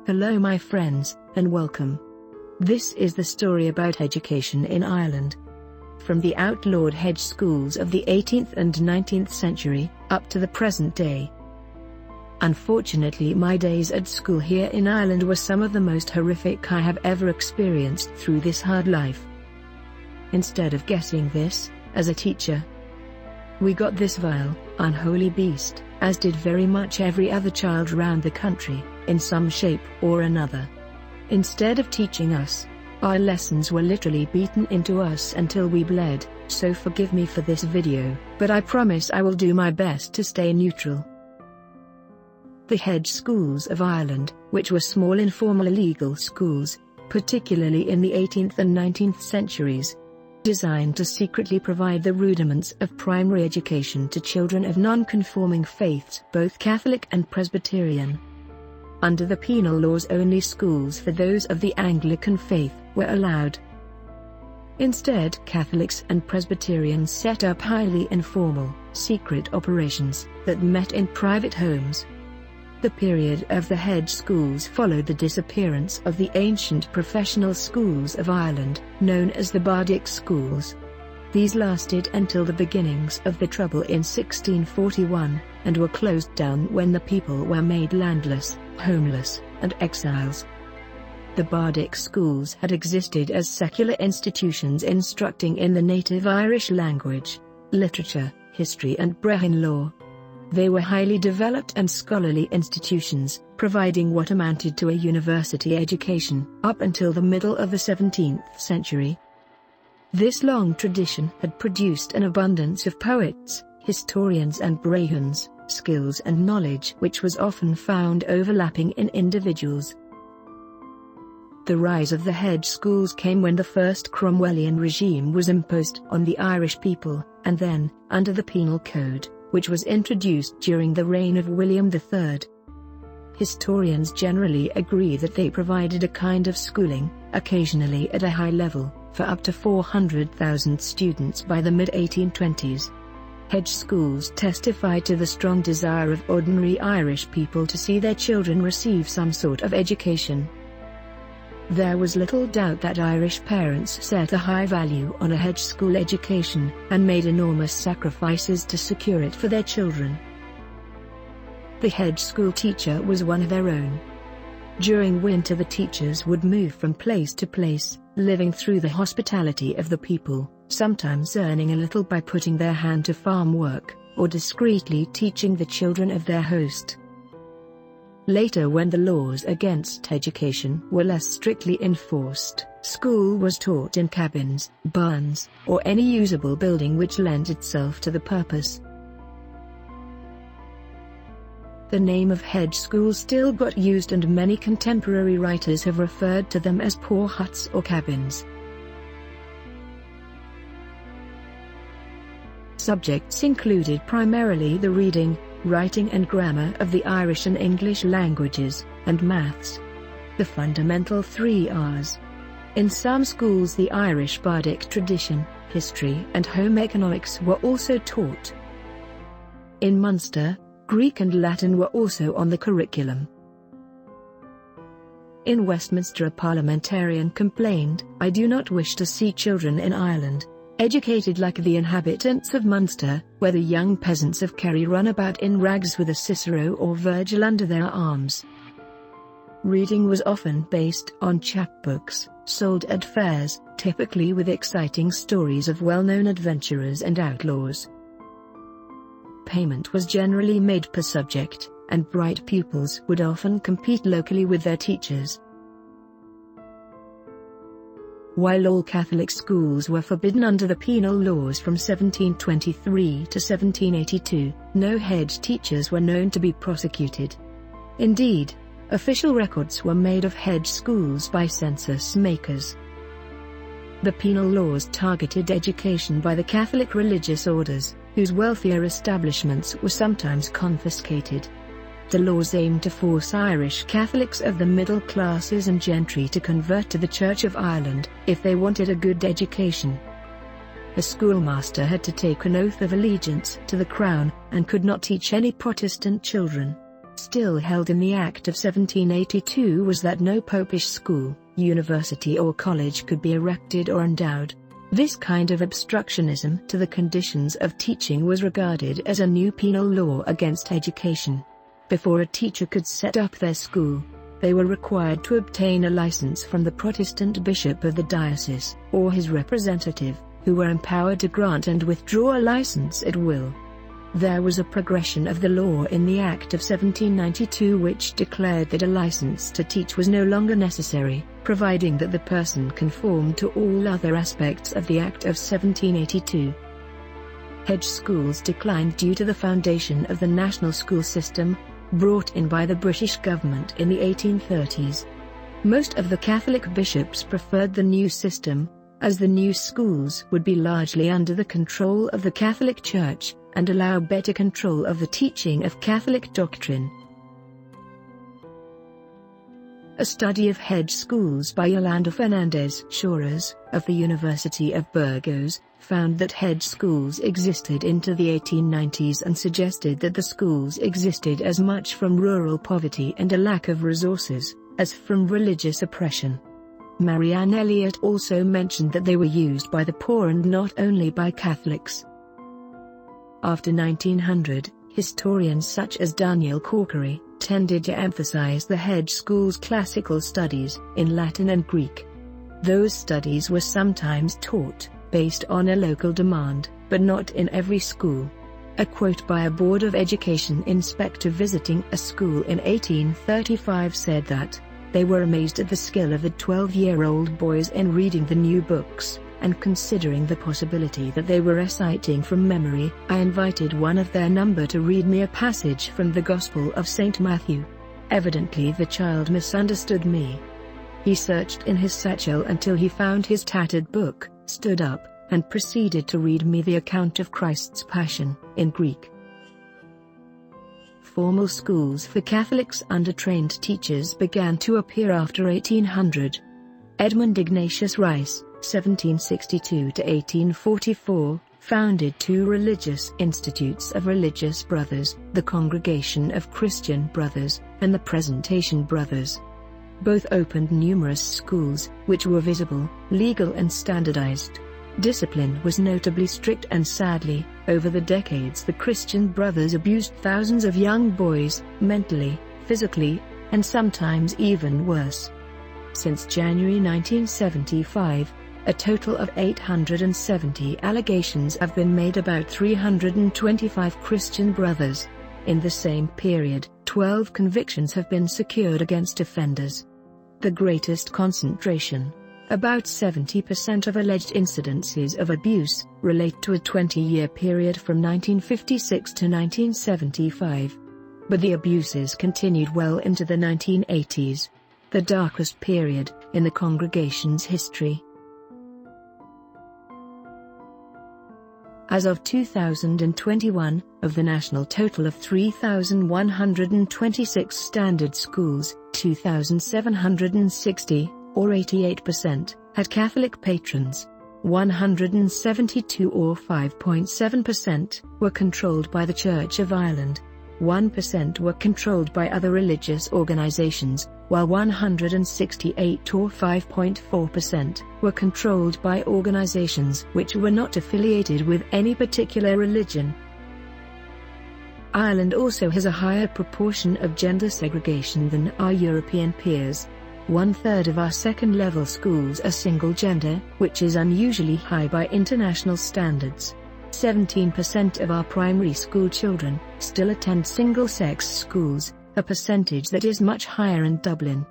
Hello my friends, and welcome. This is the story about education in Ireland. From the outlawed Hedge schools of the 18th and 19th century, up to the present day. Unfortunately, my days at school here in Ireland were some of the most horrific I have ever experienced through this hard life. Instead of getting this, as a teacher, we got this vile, unholy beast, as did very much every other child round the country, in some shape or another. Instead of teaching us, our lessons were literally beaten into us until we bled, so forgive me for this video, but I promise I will do my best to stay neutral. The Hedge schools of Ireland, which were small informal illegal schools, particularly in the 18th and 19th centuries, designed to secretly provide the rudiments of primary education to children of non-conforming faiths, both Catholic and Presbyterian. Under the penal laws, only schools for those of the Anglican faith were allowed. Instead, Catholics and Presbyterians set up highly informal, secret operations that met in private homes. The period of the Hedge schools followed the disappearance of the ancient professional schools of Ireland, known as the Bardic schools. These lasted until the beginnings of the Trouble in 1641, and were closed down when the people were made landless, homeless, and exiles. The Bardic schools had existed as secular institutions instructing in the native Irish language, literature, history and Brehon law. They were highly developed and scholarly institutions, providing what amounted to a university education, up until the middle of the 17th century. This long tradition had produced an abundance of poets, historians and Brehons, skills and knowledge which was often found overlapping in individuals. The rise of the Hedge schools came when the first Cromwellian regime was imposed on the Irish people, and then, under the Penal Code, which was introduced during the reign of William III. Historians generally agree that they provided a kind of schooling, occasionally at a high level, for up to 400,000 students by the mid-1820s. Hedge schools testify to the strong desire of ordinary Irish people to see their children receive some sort of education. There was little doubt that Irish parents set a high value on a Hedge school education, and made enormous sacrifices to secure it for their children. The Hedge school teacher was one of their own. During winter the teachers would move from place to place, living through the hospitality of the people, sometimes earning a little by putting their hand to farm work, or discreetly teaching the children of their host. Later, when the laws against education were less strictly enforced, school was taught in cabins, barns, or any usable building which lent itself to the purpose. The name of Hedge schools still got used, and many contemporary writers have referred to them as poor huts or cabins. Subjects included primarily the reading, writing and grammar of the Irish and English languages, and maths. The fundamental 3 R's. In some schools the Irish Bardic tradition, history and home economics were also taught. In Munster, Greek and Latin were also on the curriculum. In Westminster a parliamentarian complained, "I do not wish to see children in Ireland educated like the inhabitants of Munster, where the young peasants of Kerry run about in rags with a Cicero or Virgil under their arms." Reading was often based on chapbooks, sold at fairs, typically with exciting stories of well-known adventurers and outlaws. Payment was generally made per subject, and bright pupils would often compete locally with their teachers. While all Catholic schools were forbidden under the penal laws from 1723 to 1782, no Hedge teachers were known to be prosecuted. Indeed, official records were made of Hedge schools by census makers. The penal laws targeted education by the Catholic religious orders, whose wealthier establishments were sometimes confiscated. The laws aimed to force Irish Catholics of the middle classes and gentry to convert to the Church of Ireland, if they wanted a good education. A schoolmaster had to take an oath of allegiance to the Crown, and could not teach any Protestant children. still held in the Act of 1782 was that no popish school, university or college could be erected or endowed. This kind of obstructionism to the conditions of teaching was regarded as a new penal law against education. Before a teacher could set up their school, they were required to obtain a license from the Protestant bishop of the diocese, or his representative, who were empowered to grant and withdraw a license at will. There was a progression of the law in the Act of 1792 which declared that a license to teach was no longer necessary, providing that the person conformed to all other aspects of the Act of 1782. Hedge schools declined due to the foundation of the national school system, brought in by the British government in the 1830s. Most of the Catholic bishops preferred the new system, as the new schools would be largely under the control of the Catholic Church, and allow better control of the teaching of Catholic doctrine. A study of Hedge schools by Yolanda Fernandez Shores, of the University of Burgos, found that Hedge schools existed into the 1890s and suggested that the schools existed as much from rural poverty and a lack of resources, as from religious oppression. Marianne Elliott also mentioned that they were used by the poor and not only by Catholics. After 1900, historians such as Daniel Corkery tended to emphasize the Hedge schools' classical studies in Latin and Greek. Those studies were sometimes taught based on a local demand, but not in every school. A quote by a Board of Education inspector visiting a school in 1835 said that, "They were amazed at the skill of the 12-year-old boys in reading the new books, and considering the possibility that they were reciting from memory, I invited one of their number to read me a passage from the Gospel of St. Matthew. Evidently the child misunderstood me. He searched in his satchel until he found his tattered book, stood up, and proceeded to read me the account of Christ's Passion, in Greek." Formal schools for Catholics under trained teachers began to appear after 1800. Edmund Ignatius Rice, 1762 to 1844, founded two religious institutes of religious brothers, the Congregation of Christian Brothers, and the Presentation Brothers. Both opened numerous schools, which were visible, legal and standardized. Discipline was notably strict and sadly, over the decades the Christian Brothers abused thousands of young boys, mentally, physically, and sometimes even worse. Since January 1975, a total of 870 allegations have been made about 325 Christian Brothers. In the same period, 12 convictions have been secured against offenders. The greatest concentration, about 70% of alleged incidences of abuse, relate to a 20-year period from 1956 to 1975. But the abuses continued well into the 1980s, the darkest period in the congregation's history. As of 2021, of the national total of 3,126 standard schools, 2,760, or 88%, had Catholic patrons. 172 or 5.7% were controlled by the Church of Ireland. 1% were controlled by other religious organizations, while 168 or 5.4% were controlled by organizations which were not affiliated with any particular religion. Ireland also has a higher proportion of gender segregation than our European peers. 1/3 of our second-level schools are single-gender, which is unusually high by international standards. 17% of our primary school children still attend single-sex schools, a percentage that is much higher in Dublin.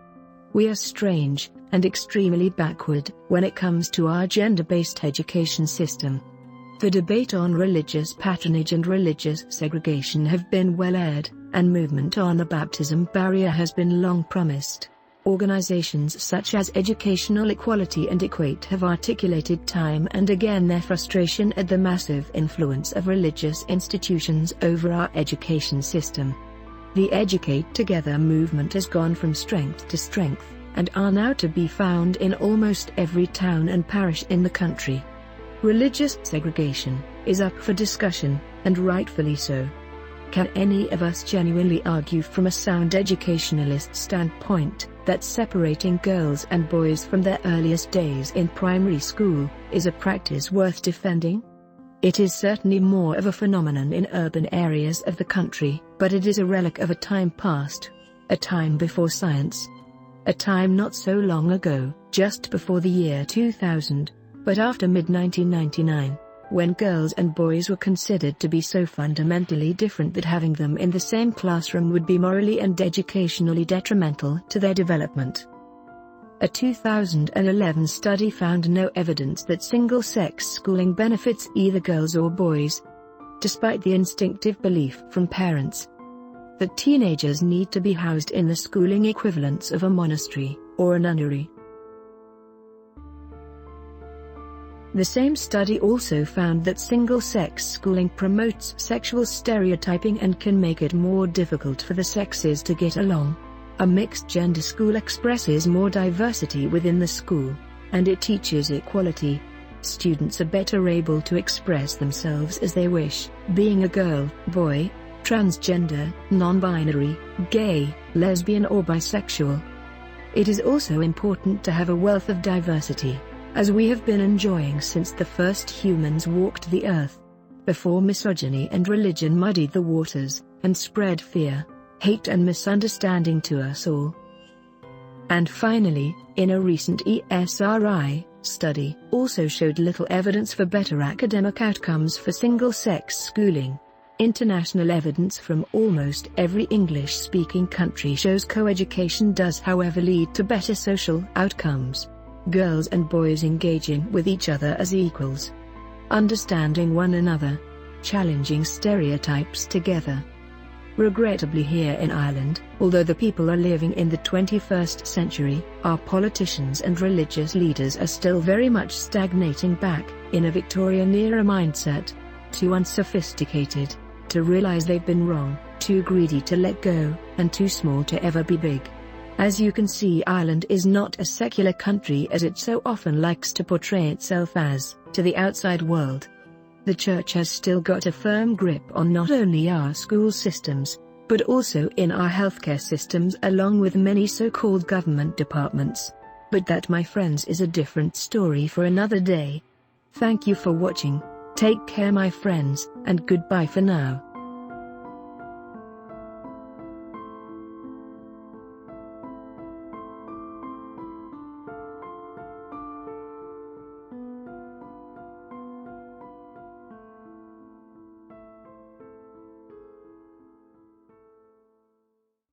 We are strange, and extremely backward, when it comes to our gender-based education system. The debate on religious patronage and religious segregation have been well aired, and movement on the baptism barrier has been long promised. Organizations such as Educational Equality and Equate have articulated time and again their frustration at the massive influence of religious institutions over our education system. The Educate Together movement has gone from strength to strength, and are now to be found in almost every town and parish in the country. Religious segregation is up for discussion, and rightfully so. Can any of us genuinely argue from a sound educationalist standpoint that separating girls and boys from their earliest days in primary school is a practice worth defending? It is certainly more of a phenomenon in urban areas of the country, but it is a relic of a time past, a time before science, a time not so long ago, just before the year 2000, but after mid-1999. When girls and boys were considered to be so fundamentally different that having them in the same classroom would be morally and educationally detrimental to their development. A 2011 study found no evidence that single-sex schooling benefits either girls or boys, despite the instinctive belief from parents that teenagers need to be housed in the schooling equivalents of a monastery or a nunnery. The same study also found that single-sex schooling promotes sexual stereotyping and can make it more difficult for the sexes to get along. A mixed-gender school expresses more diversity within the school, and it teaches equality. Students are better able to express themselves as they wish, being a girl, boy, transgender, non-binary, gay, lesbian or bisexual. It is also important to have a wealth of diversity, as we have been enjoying since the first humans walked the earth, before misogyny and religion muddied the waters, and spread fear, hate and misunderstanding to us all. And finally, in a recent ESRI study, also showed little evidence for better academic outcomes for single-sex schooling. International evidence from almost every English-speaking country shows coeducation does however lead to better social outcomes. Girls and boys engaging with each other as equals, understanding one another, challenging stereotypes together. Regrettably here in Ireland, although the people are living in the 21st century, our politicians and religious leaders are still very much stagnating back, in a Victorian-era mindset, too unsophisticated to realize they've been wrong, too greedy to let go, and too small to ever be big. As you can see, Ireland is not a secular country as it so often likes to portray itself as, to the outside world. The Church has still got a firm grip on not only our school systems, but also in our healthcare systems along with many so-called government departments. But that, my friends, is a different story for another day. Thank you for watching, take care my friends, and goodbye for now.